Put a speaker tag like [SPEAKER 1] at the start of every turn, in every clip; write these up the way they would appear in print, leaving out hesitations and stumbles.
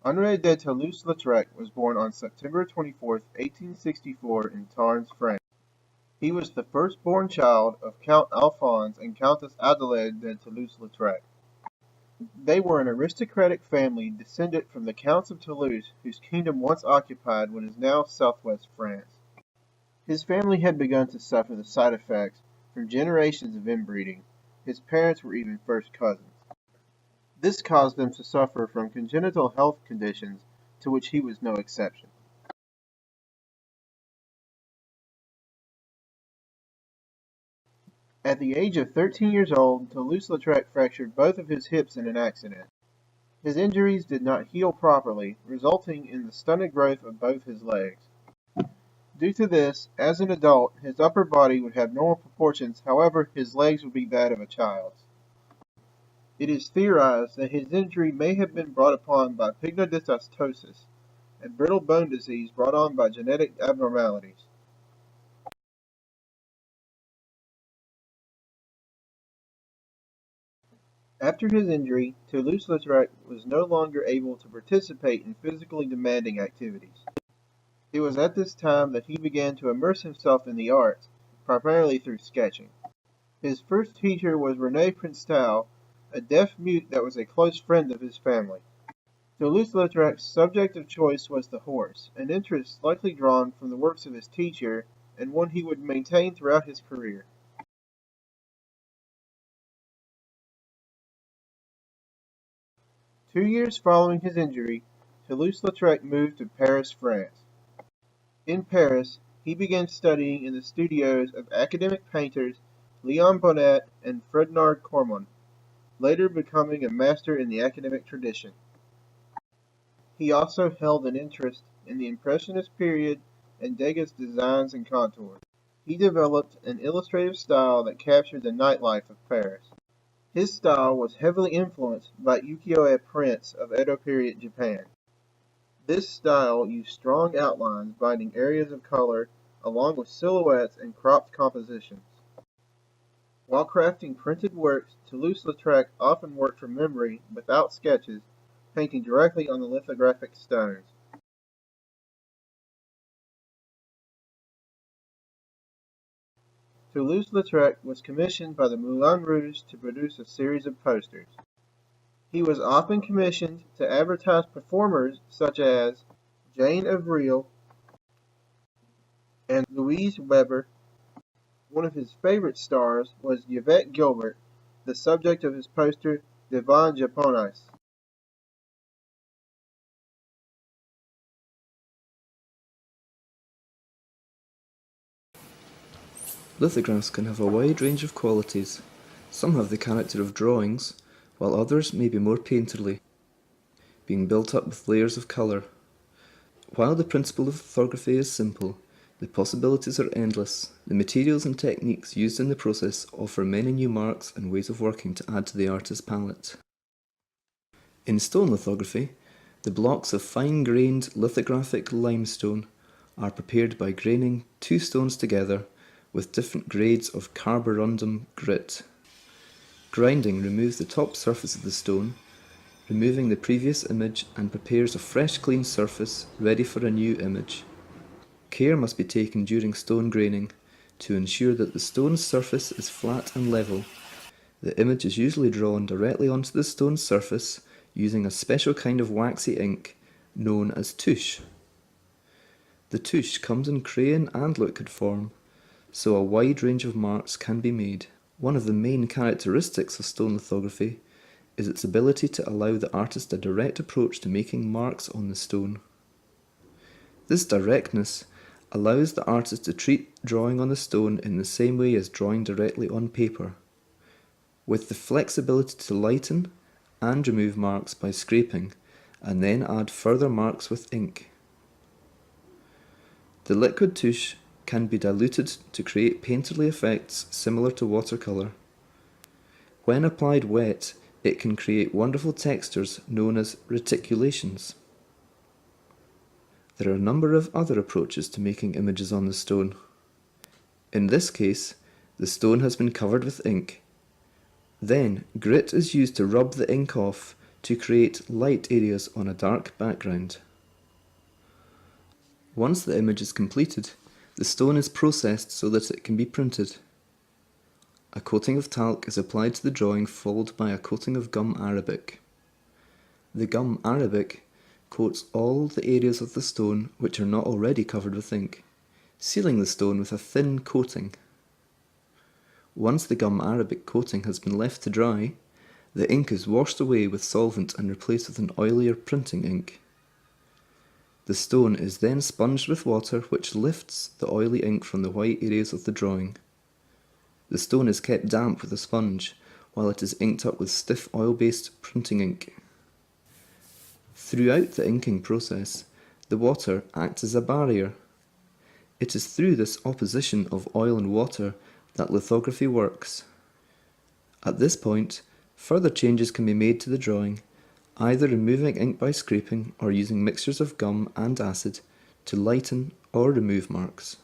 [SPEAKER 1] Henri de Toulouse-Lautrec was born on September 24, 1864 in Tarns, France. He was the first-born child of Count Alphonse and Countess Adelaide de Toulouse-Lautrec. They were an aristocratic family descended from the Counts of Toulouse, whose kingdom once occupied what is now southwest France. His family had begun to suffer the side effects from generations of inbreeding. His parents were even first cousins. This caused them to suffer from congenital health conditions, to which he was no exception. At the age of 13 years old, Toulouse-Lautrec fractured both of his hips in an accident. His injuries did not heal properly, resulting in the stunted growth of both his legs. Due to this, as an adult, his upper body would have normal proportions, however, his legs would be that of a child's. It is theorized that his injury may have been brought upon by pygnodysostosis, a brittle bone disease brought on by genetic abnormalities. After his injury, Toulouse-Lautrec was no longer able to participate in physically demanding activities. It was at this time that he began to immerse himself in the arts, primarily through sketching. His first teacher was René Princetal, a deaf-mute that was a close friend of his family. Toulouse-Lautrec's subject of choice was the horse, an interest likely drawn from the works of his teacher, and one he would maintain throughout his career. 2 years following his injury, Toulouse-Lautrec moved to Paris, France. In Paris, he began studying in the studios of academic painters Léon Bonnat and Frednard Cormon, later becoming a master in the academic tradition. He also held an interest in the Impressionist period and Degas' designs and contours. He developed an illustrative style that captured the nightlife of Paris. His style was heavily influenced by ukiyo-e prints of Edo period Japan. This style used strong outlines binding areas of color, along with silhouettes and cropped compositions. While crafting printed works, Toulouse-Lautrec often worked from memory, without sketches, painting directly on the lithographic stones. Toulouse-Lautrec was commissioned by the Moulin Rouge to produce a series of posters. He was often commissioned to advertise performers such as Jane of Riel and Louise Weber. One of his favorite stars was Yvette Gilbert, the subject of his poster Divan Japonaise.
[SPEAKER 2] Lithographs can have a wide range of qualities. Some have the character of drawings, while others may be more painterly, being built up with layers of colour. While the principle of lithography is simple, the possibilities are endless. The materials and techniques used in the process offer many new marks and ways of working to add to the artist's palette. In stone lithography, the blocks of fine-grained lithographic limestone are prepared by graining two stones together with different grades of carborundum grit. Grinding removes the top surface of the stone, removing the previous image, and prepares a fresh clean surface ready for a new image. Care must be taken during stone graining to ensure that the stone's surface is flat and level. The image is usually drawn directly onto the stone's surface using a special kind of waxy ink known as touche. The touche comes in crayon and liquid form, so a wide range of marks can be made. One of the main characteristics of stone lithography is its ability to allow the artist a direct approach to making marks on the stone. This directness allows the artist to treat drawing on the stone in the same way as drawing directly on paper, with the flexibility to lighten and remove marks by scraping, and then add further marks with ink. The liquid touche can be diluted to create painterly effects similar to watercolour. When applied wet, it can create wonderful textures known as reticulations. There are a number of other approaches to making images on the stone. In this case, the stone has been covered with ink. Then, grit is used to rub the ink off to create light areas on a dark background. Once the image is completed, the stone is processed so that it can be printed. A coating of talc is applied to the drawing, followed by a coating of gum arabic. The gum arabic coats all the areas of the stone which are not already covered with ink, sealing the stone with a thin coating. Once the gum arabic coating has been left to dry, the ink is washed away with solvent and replaced with an oilier printing ink. The stone is then sponged with water, which lifts the oily ink from the white areas of the drawing. The stone is kept damp with a sponge, while it is inked up with stiff oil-based printing ink. Throughout the inking process, the water acts as a barrier. It is through this opposition of oil and water that lithography works. At this point, further changes can be made to the drawing, either removing ink by scraping or using mixtures of gum and acid to lighten or remove marks.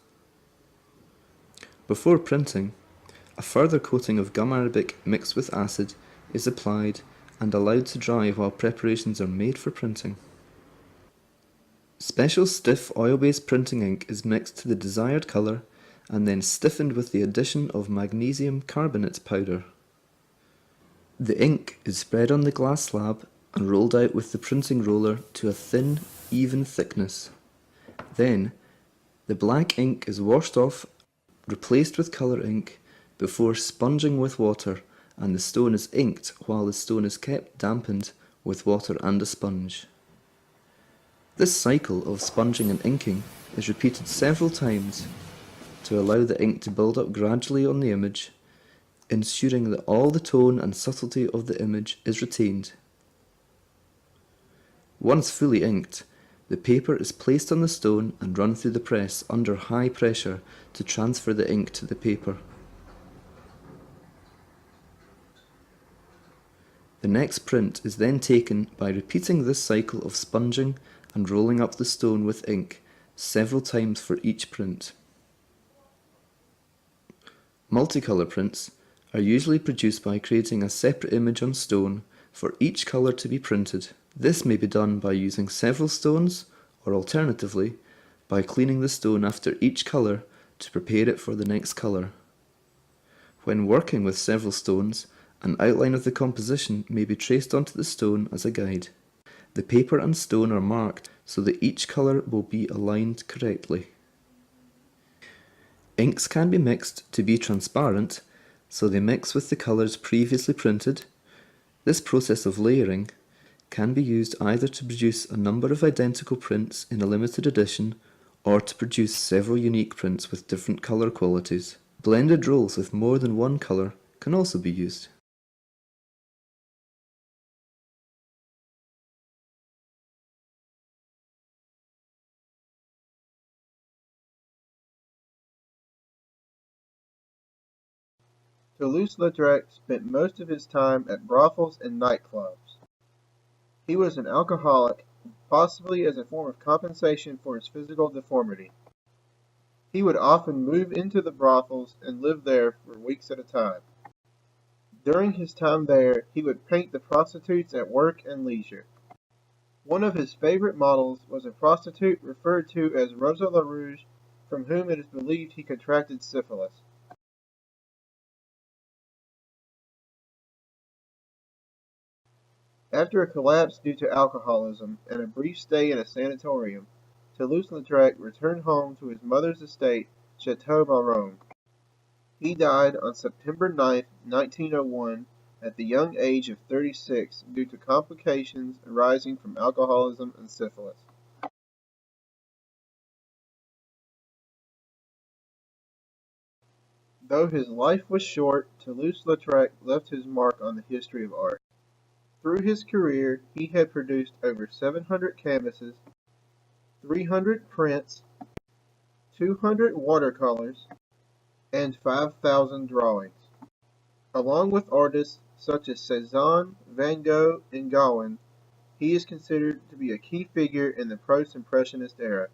[SPEAKER 2] Before printing, a further coating of gum arabic mixed with acid is applied and allowed to dry while preparations are made for printing. Special stiff oil-based printing ink is mixed to the desired colour and then stiffened with the addition of magnesium carbonate powder. The ink is spread on the glass slab and rolled out with the printing roller to a thin, even thickness. Then, the black ink is washed off, replaced with colour ink, before sponging with water, and the stone is inked while the stone is kept dampened with water and a sponge. This cycle of sponging and inking is repeated several times to allow the ink to build up gradually on the image, ensuring that all the tone and subtlety of the image is retained. Once fully inked, the paper is placed on the stone and run through the press under high pressure to transfer the ink to the paper. The next print is then taken by repeating this cycle of sponging and rolling up the stone with ink several times for each print. Multicolour prints are usually produced by creating a separate image on stone for each colour to be printed. This may be done by using several stones, or alternatively, by cleaning the stone after each colour to prepare it for the next colour. When working with several stones, an outline of the composition may be traced onto the stone as a guide. The paper and stone are marked so that each colour will be aligned correctly. Inks can be mixed to be transparent, so they mix with the colours previously printed. This process of layering can be used either to produce a number of identical prints in a limited edition or to produce several unique prints with different colour qualities. Blended rolls with more than one colour can also be used.
[SPEAKER 1] Toulouse-Lautrec spent most of his time at brothels and nightclubs. He was an alcoholic, possibly as a form of compensation for his physical deformity. He would often move into the brothels and live there for weeks at a time. During his time there, he would paint the prostitutes at work and leisure. One of his favorite models was a prostitute referred to as Rosa LaRouge, from whom it is believed he contracted syphilis. After a collapse due to alcoholism and a brief stay in a sanatorium, Toulouse-Lautrec returned home to his mother's estate, Chateau Baron. He died on September 9, 1901, at the young age of 36 due to complications arising from alcoholism and syphilis. Though his life was short, Toulouse-Lautrec left his mark on the history of art. Through his career, he had produced over 700 canvases, 300 prints, 200 watercolors, and 5,000 drawings. Along with artists such as Cezanne, Van Gogh, and Gauguin, he is considered to be a key figure in the post-impressionist era.